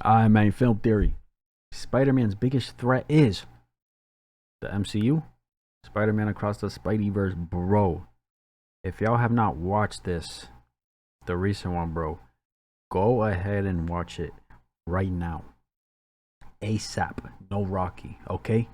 I mean, film theory. Spider-Man's biggest threat is the MCU. Spider-Man Across the Spideyverse, bro. If y'all have not watched this, the recent one, bro, go ahead and watch it right now. ASAP. No Rocky, okay?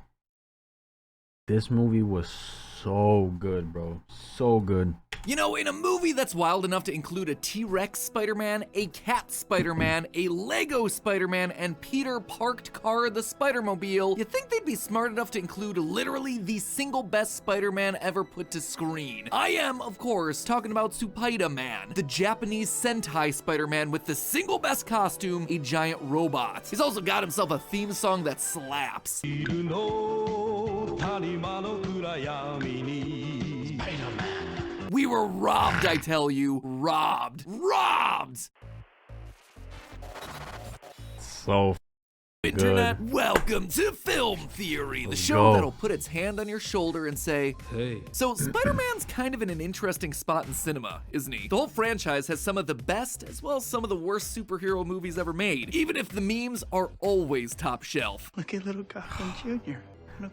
This movie was so good, bro. So good. You know, in a movie that's wild enough to include a T-Rex Spider-Man, a cat Spider-Man, a Lego Spider-Man, and Peter parked car the Spider-Mobile, you'd think they'd be smart enough to include literally the single best Spider-Man ever put to screen. I am, of course, talking about Spider-Man, the Japanese Sentai Spider-Man with the single best costume, a giant robot. He's also got himself a theme song that slaps. We were robbed, I tell you. Robbed. Robbed! So Internet, good. welcome to Film Theory, the show that'll put its hand on your shoulder and say, hey. So Spider-Man's kind of in an interesting spot in cinema, isn't he? The whole franchise has some of the best as well as some of the worst superhero movies ever made, even if the memes are always top shelf. Look at little Gotham Jr.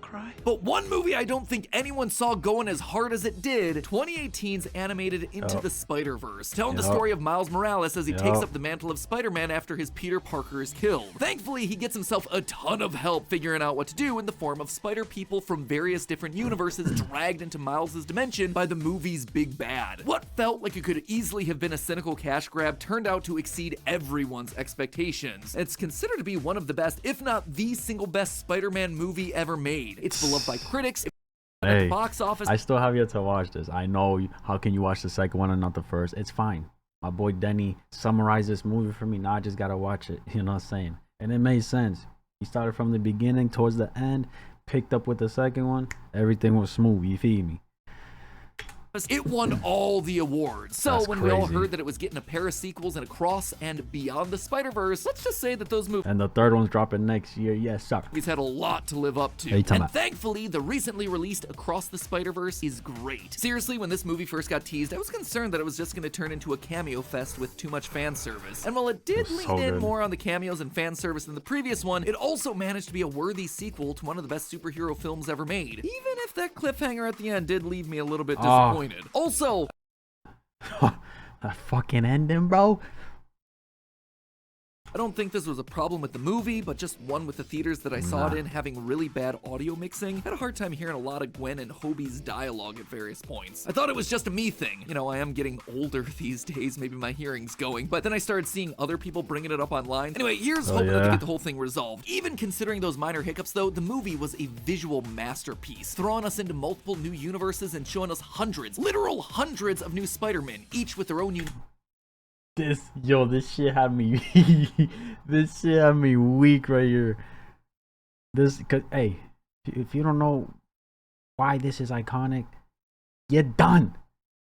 Cry. But one movie I don't think anyone saw going as hard as it did, 2018's animated Into the Spider-Verse, telling the story of Miles Morales as he takes up the mantle of Spider-Man after his Peter Parker is killed. Thankfully, he gets himself a ton of help figuring out what to do in the form of spider people from various different universes dragged into Miles' dimension by the movie's big bad. What felt like it could easily have been a cynical cash grab turned out to exceed everyone's expectations. It's considered to be one of the best, if not the single best Spider-Man movie ever made. It's beloved by critics. At the box office. I still have yet to watch this. I know. How can you watch the second one and not the first? It's fine. My boy Denny summarized this movie for me. Now I just gotta watch it. You know what I'm saying? And it made sense. He started from the beginning towards the end, picked up with the second one. Everything was smooth. You feel me? It won all the awards. So That's when crazy. we all heard that it was getting a pair of sequels and Across and Beyond the Spider-Verse, let's just say that those movies And the third one's dropping next year. Yes, sir. had a lot to live up to. Hey, and thankfully, the recently released Across the Spider-Verse is great. Seriously, when this movie first got teased, I was concerned that it was just going to turn into a cameo fest with too much fan service. And while it did lean in more on the cameos and fan service than the previous one, it also managed to be a worthy sequel to one of the best superhero films ever made. Even if that cliffhanger at the end did leave me a little bit disappointed. Also, that fucking ending, bro. I don't think this was a problem with the movie, but just one with the theaters that I saw it in having really bad audio mixing. I had a hard time hearing a lot of Gwen and Hobie's dialogue at various points. I thought it was just a me thing. You know, I am getting older these days, maybe my hearing's going, but then I started seeing other people bringing it up online. Anyway, here's hoping to get the whole thing resolved. Even considering those minor hiccups though, the movie was a visual masterpiece, throwing us into multiple new universes and showing us hundreds, literal hundreds of new Spider-Men, each with their own This shit had me this shit had me weak right here. Cause hey, if you don't know why this is iconic, you're done.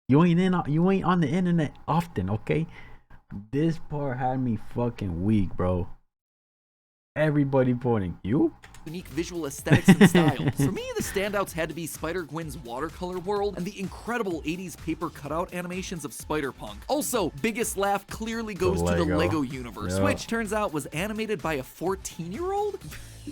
You ain't on the internet often, okay? This part had me fucking weak, bro. Everybody pointing. You? unique visual aesthetics and styles. For me, the standouts had to be Spider-Gwen's watercolor world and the incredible 80s paper cutout animations of Spider-Punk. Also, biggest laugh clearly goes to the Lego universe, which turns out was animated by a 14-year-old?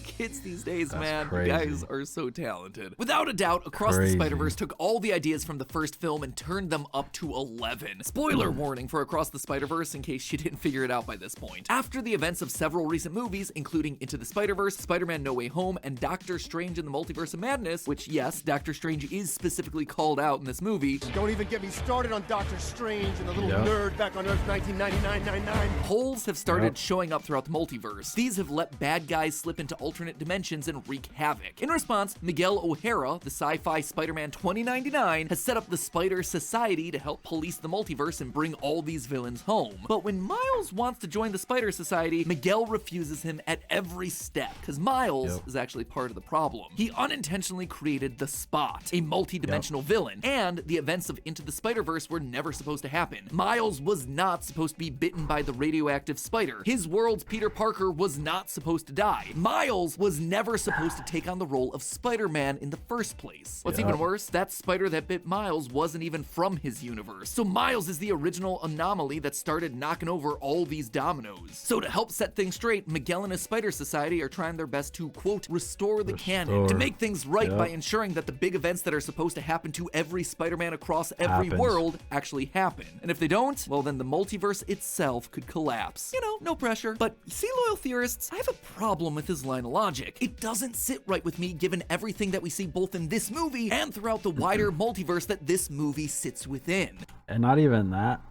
Kids these days, man, you guys are so talented. Without a doubt, Across the Spider-Verse took all the ideas from the first film and turned them up to 11. Spoiler warning for Across the Spider-Verse in case you didn't figure it out by this point. After the events of several recent movies, including Into the Spider-Verse, Spider-Man No Way Home, and Doctor Strange in the Multiverse of Madness, which yes, Doctor Strange is specifically called out in this movie. Don't even get me started on Doctor Strange and the little nerd back on Earth 1999-99. Holes have started showing up throughout the multiverse. These have let bad guys slip into alternate dimensions and wreak havoc. In response, Miguel O'Hara, the sci-fi Spider-Man 2099, has set up the Spider Society to help police the multiverse and bring all these villains home. But when Miles wants to join the Spider Society, Miguel refuses him at every step, because Miles is actually part of the problem. He unintentionally created the Spot, a multi-dimensional villain, and the events of Into the Spider-Verse were never supposed to happen. Miles was not supposed to be bitten by the radioactive spider. His world's Peter Parker was not supposed to die. Miles Miles was never supposed to take on the role of Spider-Man in the first place. What's even worse, that spider that bit Miles wasn't even from his universe. So Miles is the original anomaly that started knocking over all these dominoes. So to help set things straight, Miguel and his Spider Society are trying their best to, quote, restore the canon, to make things right by ensuring that the big events that are supposed to happen to every Spider-Man across every world actually happen. And if they don't, well then the multiverse itself could collapse. You know, no pressure. But see, loyal theorists, I have a problem with his line of logic. It doesn't sit right with me given everything that we see both in this movie and throughout the wider multiverse that this movie sits within. And not even that.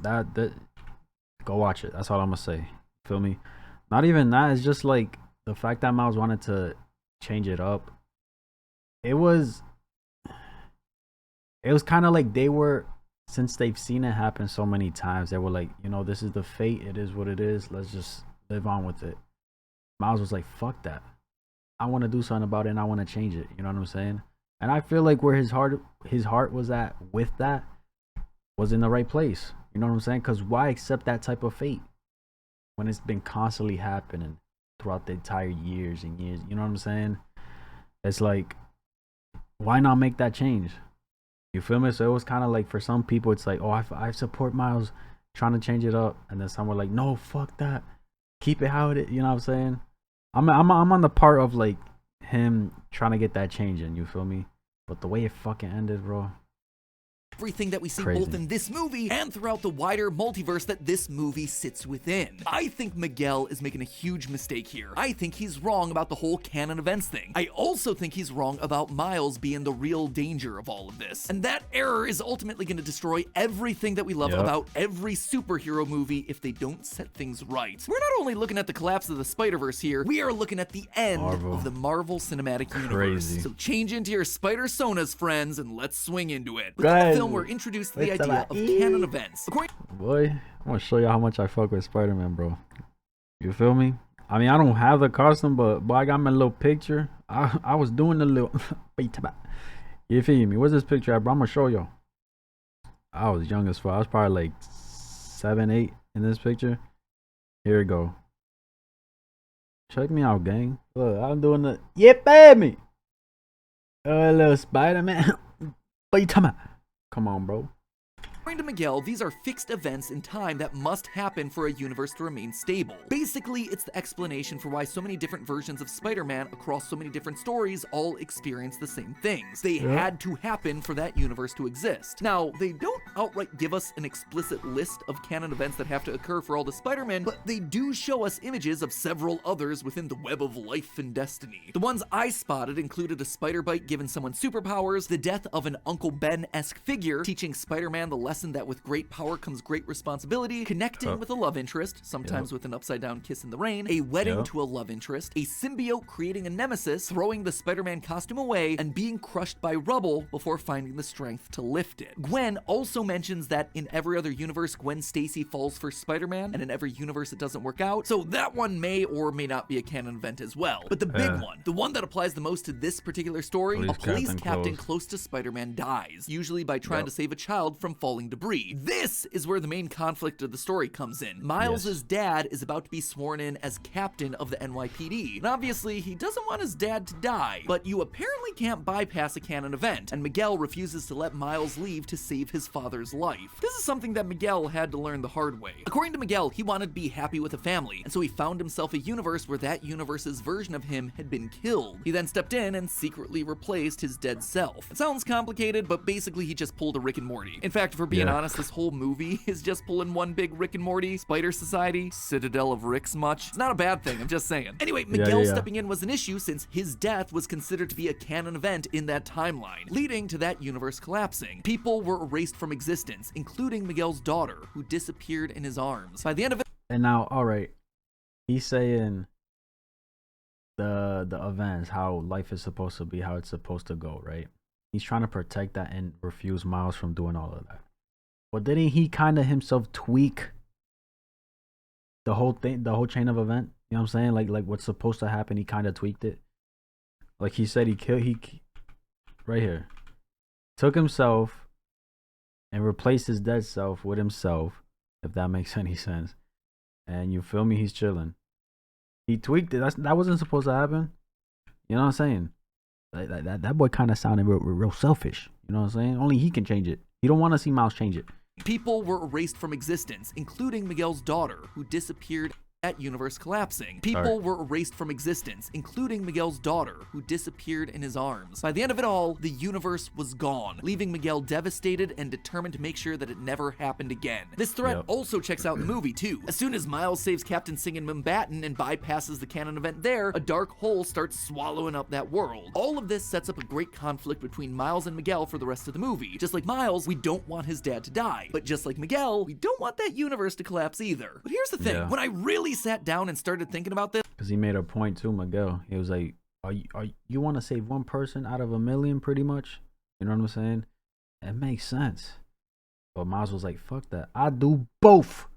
that go watch it. That's all I'm gonna say. Feel me? Not even that. It's just like the fact that Miles wanted to change it up. It was kind of like they were, since they've seen it happen so many times, they were like, you know, this is the fate. It is what it is. Let's just live on with it. Miles was like, fuck that. I want to do something about it and I want to change it. You know what I'm saying? And I feel like where his heart was at with that was in the right place. You know what I'm saying? Because why accept that type of fate when it's been constantly happening throughout the entire years and years? You know what I'm saying? It's like, why not make that change? You feel me? So it was kind of like, for some people, it's like, oh, I support Miles trying to change it up. And then some were like, no, fuck that. Keep it how it is. You know what I'm saying? I'm on the part of like him trying to get that change in. You feel me? But the way it fucking ended, bro. Everything that we see both in this movie and throughout the wider multiverse that this movie sits within. I think Miguel is making a huge mistake here. I think he's wrong about the whole canon events thing. I also think he's wrong about Miles being the real danger of all of this. And that error is ultimately going to destroy everything that we love about every superhero movie if they don't set things right. We're not only looking at the collapse of the Spider-Verse here, we are looking at the end of the Marvel Cinematic Universe. So change into your Spider-Sonas, friends, and let's swing into it. With the film, we're introduced to the idea of canon events. Boy, I'm gonna show you how much I fuck with Spider-Man, bro. You feel me? I mean, I don't have the costume, but boy, I got my little picture. I was doing the little. You feel me? Where's this picture at, bro? I'm gonna show y'all. I was young as fuck. I was probably like 7, 8 in this picture. Here we go. Check me out, gang. Look, I'm doing the baby. Oh, little Spider-Man. What you talking about? Come on, bro. According to Miguel, these are fixed events in time that must happen for a universe to remain stable. Basically, it's the explanation for why so many different versions of Spider-Man across so many different stories all experience the same things. They had to happen for that universe to exist. Now, they don't outright give us an explicit list of canon events that have to occur for all the Spider-Man, but they do show us images of several others within the web of life and destiny. The ones I spotted included a spider bite giving someone superpowers, the death of an Uncle Ben-esque figure teaching Spider-Man the lesson that with great power comes great responsibility, connecting with a love interest, sometimes with an upside-down kiss in the rain, a wedding to a love interest, a symbiote creating a nemesis, throwing the Spider-Man costume away, and being crushed by rubble before finding the strength to lift it. Gwen also mentions that in every other universe, Gwen Stacy falls for Spider-Man, and in every universe it doesn't work out, so that one may or may not be a canon event as well. But the big one, the one that applies the most to this particular story, a police captain close to Spider-Man dies, usually by trying to save a child from falling debris. This is where the main conflict of the story comes in. Miles's dad is about to be sworn in as captain of the NYPD, and obviously he doesn't want his dad to die, but you apparently can't bypass a canon event, and Miguel refuses to let Miles leave to save his father's life. This is something that Miguel had to learn the hard way. According to Miguel, he wanted to be happy with a family, and so he found himself a universe where that universe's version of him had been killed. He then stepped in and secretly replaced his dead self. It sounds complicated, but basically he just pulled a Rick and Morty. In fact, for being honest, this whole movie is just pulling one big Rick and Morty, Spider Society, Citadel of Ricks much. It's not a bad thing, I'm just saying. Anyway, Miguel stepping in was an issue since his death was considered to be a canon event in that timeline, leading to that universe collapsing. People were erased from existence, including Miguel's daughter, who disappeared in his arms. By the end of it, and now, alright, he's saying the events, how life is supposed to be, how it's supposed to go, right? He's trying to protect that and refuse Miles from doing all of that. But didn't he kind of himself tweak the whole thing, the whole chain of event? You know what I'm saying? Like what's supposed to happen, he kind of tweaked it. Like he said, right here, took himself and replaced his dead self with himself, if that makes any sense. And you feel me? He's chilling. He tweaked it. That wasn't supposed to happen. You know what I'm saying? That boy kind of sounded real selfish. You know what I'm saying? Only he can change it. You don't want to see Miles change it. People were erased from existence, including Miguel's daughter, who disappeared at universe collapsing. People were erased from existence, including Miguel's daughter, who disappeared in his arms. By the end of it all, the universe was gone, leaving Miguel devastated and determined to make sure that it never happened again. This threat also checks out in the movie, too. As soon as Miles saves Captain Singh and Mumbattan and bypasses the canon event there, a dark hole starts swallowing up that world. All of this sets up a great conflict between Miles and Miguel for the rest of the movie. Just like Miles, we don't want his dad to die. But just like Miguel, we don't want that universe to collapse either. But here's the thing, when I really sat down and started thinking about this, because he made a point too, Miguel. He was like, you want to save one person out of a million, pretty much? You know what I'm saying? It makes sense. But Miles was like, fuck that. I do both.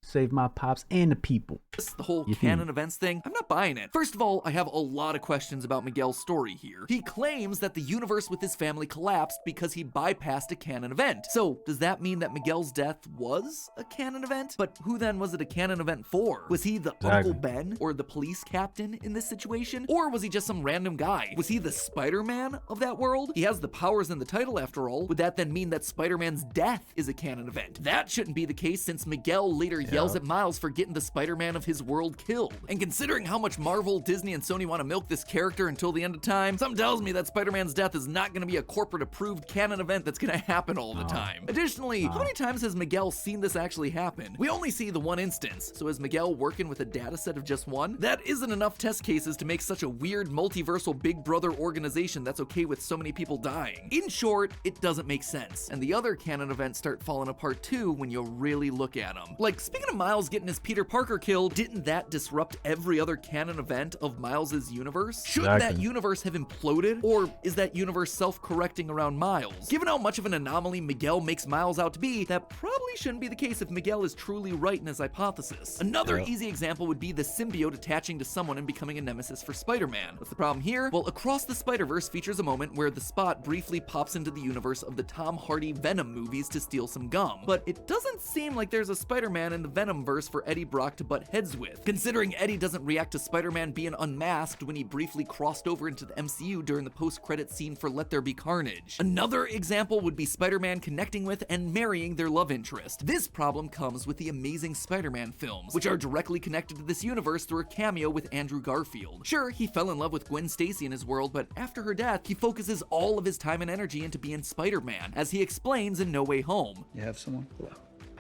Save my pops and the people. The whole canon events thing, I'm not buying it. First of all, I have a lot of questions about Miguel's story here. He claims that the universe with his family collapsed because he bypassed a canon event. So, does that mean that Miguel's death was a canon event? But who then was it a canon event for? Was he the Uncle Ben or the police captain in this situation? Or was he just some random guy? Was he the Spider-Man of that world? He has the powers in the title after all. Would that then mean that Spider-Man's death is a canon event? That shouldn't be the case, since Miguel later yells at Miles for getting the Spider-Man of his world killed. And considering how much Marvel, Disney, and Sony want to milk this character until the end of time, something tells me that Spider-Man's death is not going to be a corporate-approved canon event that's going to happen all the time. Additionally, how many times has Miguel seen this actually happen? We only see the one instance, so is Miguel working with a data set of just one? That isn't enough test cases to make such a weird multiversal Big Brother organization that's okay with so many people dying. In short, it doesn't make sense, and the other canon events start falling apart too when you really look at them. Like, speaking of Miles getting his Peter Parker killed, didn't that disrupt every other canon event of Miles's universe? Shouldn't that universe have imploded? Or is that universe self-correcting around Miles? Given how much of an anomaly Miguel makes Miles out to be, that probably shouldn't be the case if Miguel is truly right in his hypothesis. Another easy example would be the symbiote attaching to someone and becoming a nemesis for Spider-Man. What's the problem here? Well, Across the Spider-Verse features a moment where the Spot briefly pops into the universe of the Tom Hardy Venom movies to steal some gum, but it doesn't seem like there's a Spider-Man in the Venom verse for Eddie Brock to butt heads with, considering Eddie doesn't react to Spider-Man being unmasked when he briefly crossed over into the MCU during the post-credit scene for Let There Be Carnage. Another example would be Spider-Man connecting with and marrying their love interest. This problem comes with the Amazing Spider-Man films, which are directly connected to this universe through a cameo with Andrew Garfield. Sure, he fell in love with Gwen Stacy in his world, but after her death, he focuses all of his time and energy into being Spider-Man, as he explains in No Way Home. You have someone?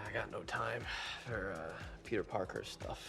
I got no time for Peter Parker stuff.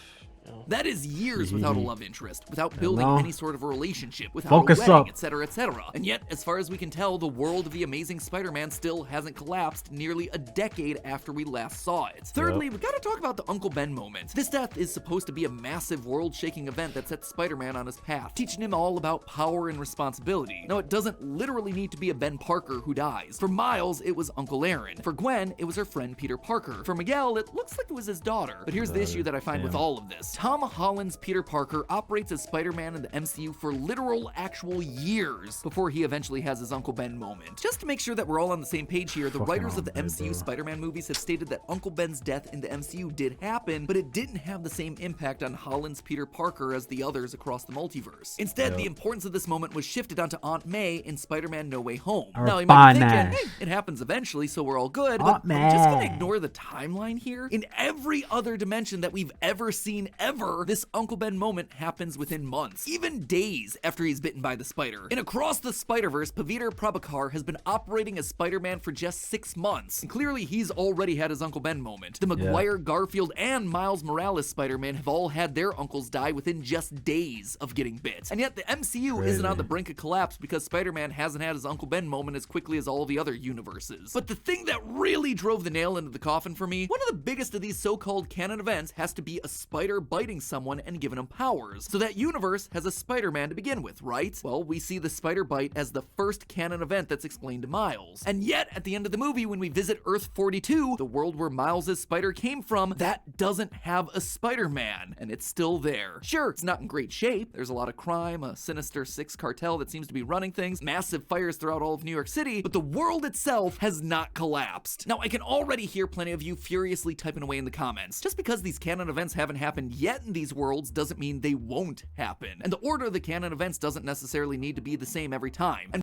That is years without a love interest, without building any sort of a relationship, without Focus a wedding, up. etc., etc. And yet, as far as we can tell, the world of the Amazing Spider-Man still hasn't collapsed nearly a decade after we last saw it. Thirdly, we gotta talk about the Uncle Ben moment. This death is supposed to be a massive world-shaking event that sets Spider-Man on his path, teaching him all about power and responsibility. Now, it doesn't literally need to be a Ben Parker who dies. For Miles, it was Uncle Aaron. For Gwen, it was her friend Peter Parker. For Miguel, it looks like it was his daughter. But here's the issue that I find with all of this. Tom Holland's Peter Parker operates as Spider-Man in the MCU for literal actual years before he eventually has his Uncle Ben moment. Just to make sure that we're all on the same page here, the writers of the MCU Spider-Man movies have stated that Uncle Ben's death in the MCU did happen, but it didn't have the same impact on Holland's Peter Parker as the others across the multiverse. Instead, the importance of this moment was shifted onto Aunt May in Spider-Man No Way Home. Now, you might be thinking, hey, it happens eventually, so we're all good, but I'm just gonna ignore the timeline here. In every other dimension that we've ever seen ever, this Uncle Ben moment happens within months, even days after he's bitten by the spider. In Across the Spider-Verse, Paviter Prabhakar has been operating as Spider-Man for just 6 months, and clearly he's already had his Uncle Ben moment. The Maguire, Garfield, and Miles Morales Spider-Man have all had their uncles die within just days of getting bit. And yet the MCU isn't on the brink of collapse because Spider-Man hasn't had his Uncle Ben moment as quickly as all the other universes. But the thing that really drove the nail into the coffin for me, one of the biggest of these so-called canon events has to be a spider biting someone and giving him powers. So that universe has a Spider-Man to begin with, right? Well, we see the spider bite as the first canon event that's explained to Miles. And yet, at the end of the movie, when we visit Earth 42, the world where Miles' spider came from, that doesn't have a Spider-Man, and it's still there. Sure, it's not in great shape. There's a lot of crime, a Sinister Six cartel that seems to be running things, massive fires throughout all of New York City, but the world itself has not collapsed. Now, I can already hear plenty of you furiously typing away in the comments. Just because these canon events haven't happened yet in these worlds doesn't mean they won't happen. And the order of the canon events doesn't necessarily need to be the same every time. And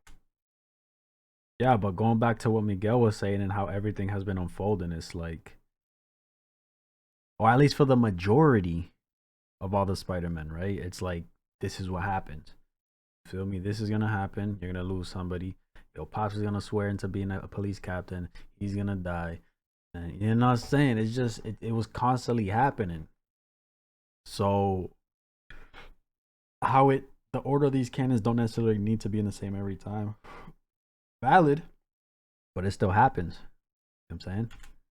yeah, but going back to what Miguel was saying and how everything has been unfolding, it's like, or at least for the majority of all the Spider-Men, right? It's like, this is what happens. Feel me? This is gonna happen. You're gonna lose somebody. Your pops is gonna swear into being a police captain. He's gonna die. And you know what I'm saying? It's just, it was constantly happening. So, the order of these canons don't necessarily need to be in the same every time. Valid, but it still happens. You know what I'm saying?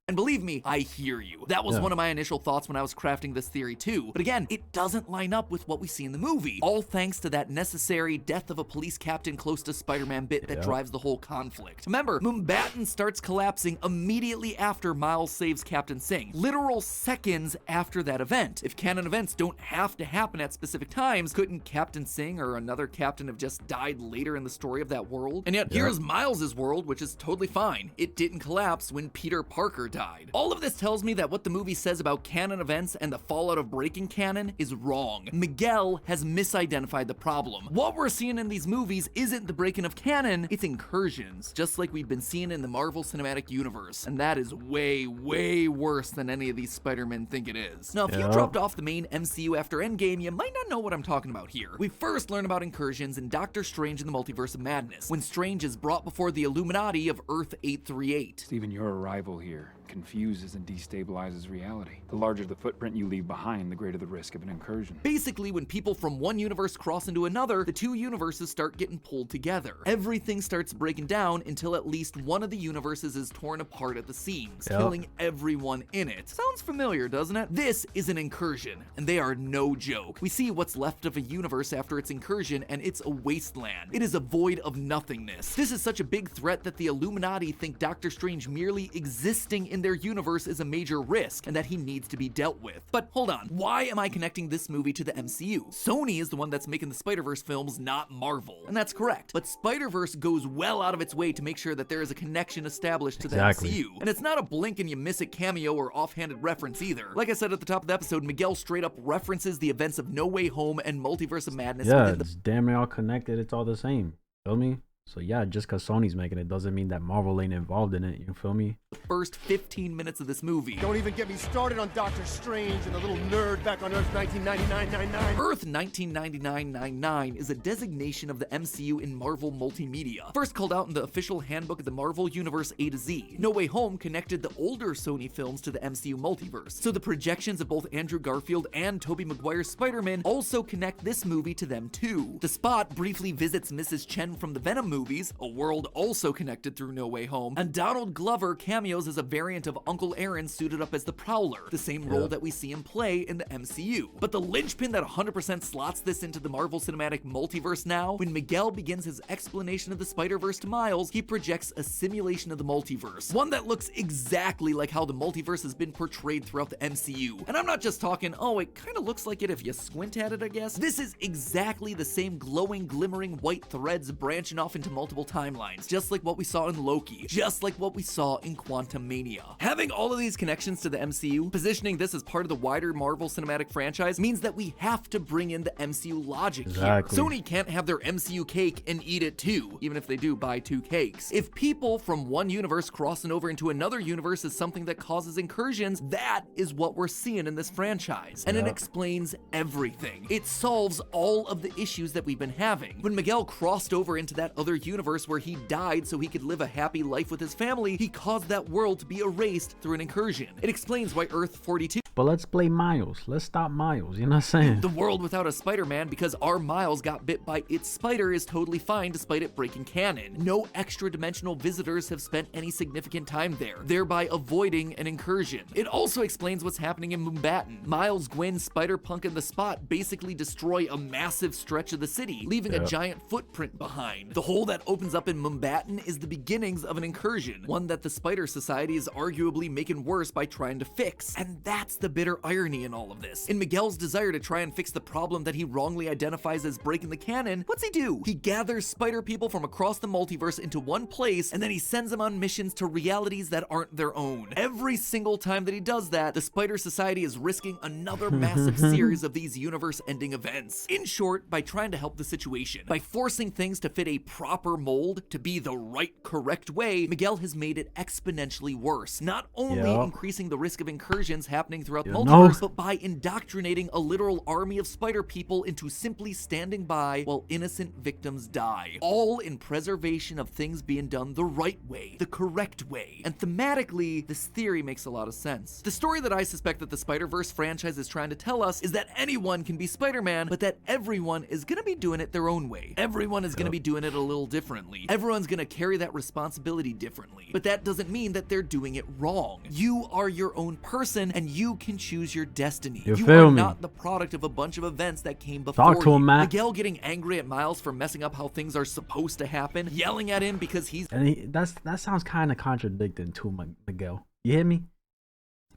And believe me, I hear you. That was one of my initial thoughts when I was crafting this theory too. But again, it doesn't line up with what we see in the movie. All thanks to that necessary death of a police captain close to Spider-Man bit that drives the whole conflict. Remember, Mumbattan starts collapsing immediately after Miles saves Captain Singh. Literal seconds after that event. If canon events don't have to happen at specific times, couldn't Captain Singh or another captain have just died later in the story of that world? And yet, here's Miles's world, which is totally fine. It didn't collapse when Peter Parker died. All of this tells me that what the movie says about canon events and the fallout of breaking canon is wrong. Miguel has misidentified the problem. What we're seeing in these movies isn't the breaking of canon, it's incursions, just like we've been seeing in the Marvel Cinematic Universe. And that is way, way worse than any of these Spider-Men think it is. Now, if you dropped off the main MCU after Endgame, you might not know what I'm talking about here. We first learn about incursions in Doctor Strange in the Multiverse of Madness, when Strange is brought before the Illuminati of Earth 838. Even your arrival here confuses and destabilizes reality. The larger the footprint you leave behind, the greater the risk of an incursion. Basically, when people from one universe cross into another, the two universes start getting pulled together. Everything starts breaking down until at least one of the universes is torn apart at the seams, killing everyone in it. Sounds familiar, doesn't it? This is an incursion, and they are no joke. We see what's left of a universe after its incursion, and it's a wasteland. It is a void of nothingness. This is such a big threat that the Illuminati think Doctor Strange merely existing in their universe is a major risk, and that he needs to be dealt with. But hold on, why am I connecting this movie to the MCU? Sony is the one that's making the Spider-Verse films, not Marvel. And that's correct. But Spider-Verse goes well out of its way to make sure that there is a connection established to the MCU. And it's not a blink and you miss it cameo or offhanded reference either. Like I said at the top of the episode, Miguel straight up references the events of No Way Home and Multiverse of Madness. Yeah, it's damn near all connected. It's all the same. Feel me? So yeah, just because Sony's making it doesn't mean that Marvel ain't involved in it. You feel me? The first 15 minutes of this movie. Don't even get me started on Doctor Strange and the little nerd back on Earth 1999-99. Earth 1999-99 is a designation of the MCU in Marvel multimedia. First called out in the official handbook of the Marvel Universe A to Z. No Way Home connected the older Sony films to the MCU multiverse. So the projections of both Andrew Garfield and Tobey Maguire's Spider-Man also connect this movie to them too. The Spot briefly visits Mrs. Chen from the Venom movies, a world also connected through No Way Home, and Donald Glover cameos as a variant of Uncle Aaron suited up as the Prowler, the same role that we see him play in the MCU. But the linchpin that 100% slots this into the Marvel Cinematic Multiverse now, when Miguel begins his explanation of the Spider-Verse to Miles, he projects a simulation of the multiverse, one that looks exactly like how the multiverse has been portrayed throughout the MCU. And I'm not just talking, oh, it kind of looks like it if you squint at it, I guess. This is exactly the same glowing, glimmering white threads branching off into multiple timelines, just like what we saw in Loki, just like what we saw in Quantumania. Having all of these connections to the MCU, positioning this as part of the wider Marvel Cinematic franchise, means that we have to bring in the MCU logic here. Sony can't have their MCU cake and eat it too, even if they do buy two cakes. If people from one universe crossing over into another universe is something that causes incursions, that is what we're seeing in this franchise. And it explains everything. It solves all of the issues that we've been having. When Miguel crossed over into that other universe where he died so he could live a happy life with his family, he caused that world to be erased through an incursion. It explains why Earth 42, but let's play Miles. Let's stop Miles. You know what I'm saying? The world without a Spider-Man, because our Miles got bit by its spider, is totally fine despite it breaking canon. No extra dimensional visitors have spent any significant time there, thereby avoiding an incursion. It also explains what's happening in Mumbattan. Miles, Gwen, Spider-Punk, and the Spot basically destroy a massive stretch of the city, leaving a giant footprint behind. The whole hole that opens up in Mumbattan is the beginnings of an incursion, one that the Spider Society is arguably making worse by trying to fix. And that's the bitter irony in all of this. In Miguel's desire to try and fix the problem that he wrongly identifies as breaking the canon, what's he do? He gathers spider people from across the multiverse into one place, and then he sends them on missions to realities that aren't their own. Every single time that he does that, the Spider Society is risking another massive series of these universe-ending events. In short, by trying to help the situation, by forcing things to fit a proper mold, to be the right, correct way, Miguel has made it exponentially worse. Not only increasing the risk of incursions happening throughout the multiverse, but by indoctrinating a literal army of spider people into simply standing by while innocent victims die. All in preservation of things being done the right way, the correct way. And thematically, this theory makes a lot of sense. The story that I suspect that the Spider-Verse franchise is trying to tell us is that anyone can be Spider-Man, but that everyone is gonna be doing it their own way. Everyone is gonna be doing it a little differently. Everyone's gonna carry that responsibility differently. But that doesn't mean that they're doing it wrong. You are your own person, and you can choose your destiny. You are not the product of a bunch of events that came before Talk to him, Matt. Miguel getting angry at Miles for messing up how things are supposed to happen, yelling at him because he's... And that sounds kind of contradicting to Miguel. You hear me?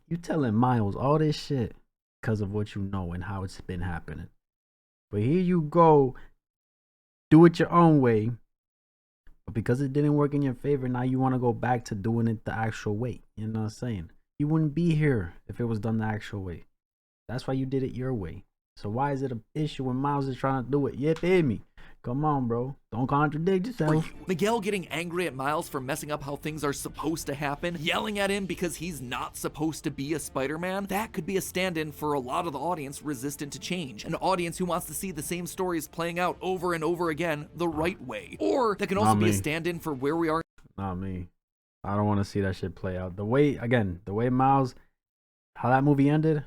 You telling Miles all this shit because of what you know and how it's been happening. But here you go, do it your own way. But because it didn't work in your favor, now you want to go back to doing it the actual way. You know what I'm saying? You wouldn't be here if it was done the actual way. That's why you did it your way. So why is it an issue when Miles is trying to do it? You feel me? Come on, bro. Don't contradict yourself. Miguel getting angry at Miles for messing up how things are supposed to happen, yelling at him because he's not supposed to be a Spider-Man, that could be a stand-in for a lot of the audience resistant to change. An audience who wants to see the same stories playing out over and over again the right way. Or that can also be a stand-in for where we are. Not me. I don't want to see that shit play out. The way Miles, how that movie ended,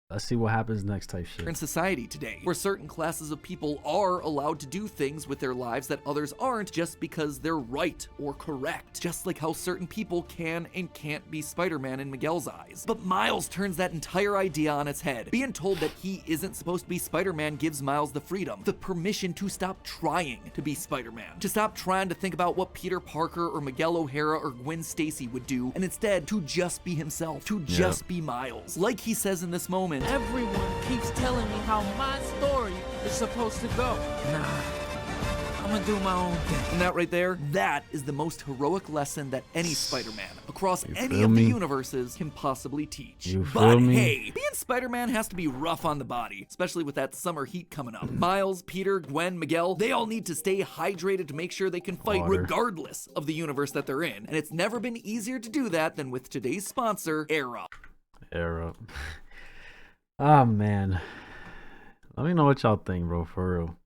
let's see what happens next type shit. In society today, where certain classes of people are allowed to do things with their lives that others aren't just because they're right or correct. Just like how certain people can and can't be Spider-Man in Miguel's eyes. But Miles turns that entire idea on its head. Being told that he isn't supposed to be Spider-Man gives Miles the freedom, the permission to stop trying to be Spider-Man. To stop trying to think about what Peter Parker or Miguel O'Hara or Gwen Stacy would do, and instead to just be himself, to just be Miles. Like he says in this moment, everyone keeps telling me how my story is supposed to go. Nah, I'm gonna do my own thing. And that right there, that is the most heroic lesson that any Spider-Man across any of the universes can possibly teach. But hey, being Spider-Man has to be rough on the body, especially with that summer heat coming up. Miles, Peter, Gwen, Miguel, they all need to stay hydrated to make sure they can fight regardless of the universe that they're in. And it's never been easier to do that than with today's sponsor, Era. Oh man, let me know what y'all think, bro. For real,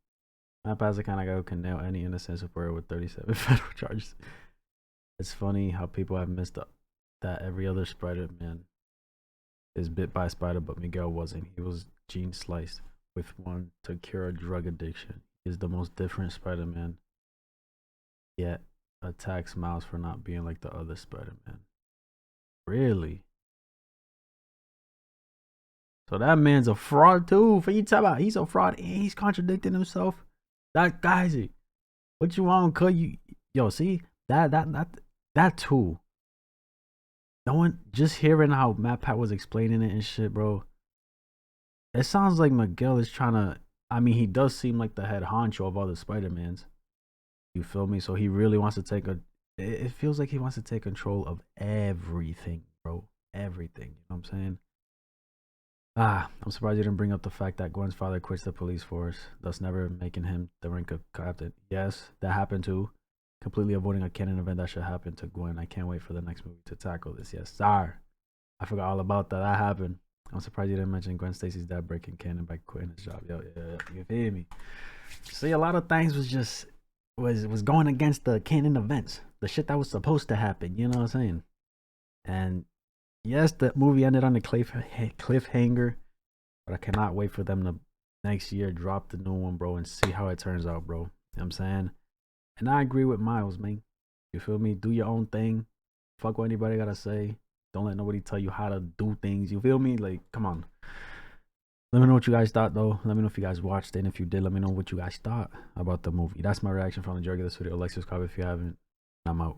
Matt Pazza kind of guy who can nail any innocent superhero with 37 federal charges. It's funny how people have missed up that every other Spider-Man is bit by a spider, but Miguel wasn't. He was gene sliced with one to cure a drug addiction. He's the most different Spider-Man, yet attacks Miles for not being like the other Spider-Man. Really? So that man's a fraud too. For you talk about he's a fraud and he's contradicting himself. That guy's it. What you want? Cause you see that too. No one just hearing how Matt Pat was explaining it and shit, bro. It sounds like Miguel is trying to. I mean, he does seem like the head honcho of all the Spider-Mans. You feel me? So he really wants to take a. It feels like he wants to take control of everything, bro. Everything. You know what I'm saying? I'm surprised you didn't bring up the fact that Gwen's father quits the police force, thus never making him the rank of captain. Yes, that happened too. Completely avoiding a canon event that should happen to Gwen. I can't wait for the next movie to tackle this. Yes, sorry. I forgot all about that. That happened. I'm surprised you didn't mention Gwen Stacy's dad breaking canon by quitting his job. Yo, you feel me? See, a lot of things was going against the canon events. The shit that was supposed to happen. You know what I'm saying? And yes, the movie ended on a cliffhanger, but I cannot wait for them to next year drop the new one, bro, and see how it turns out, bro. You know what I'm saying? And I agree with Miles, man. You feel me? Do your own thing. Fuck what anybody gotta say. Don't let nobody tell you how to do things. You feel me? Like, come on. Let me know what you guys thought, though. Let me know if you guys watched it. And if you did, let me know what you guys thought about the movie. That's my reaction from the majority of this video. Like, subscribe if you haven't. I'm out.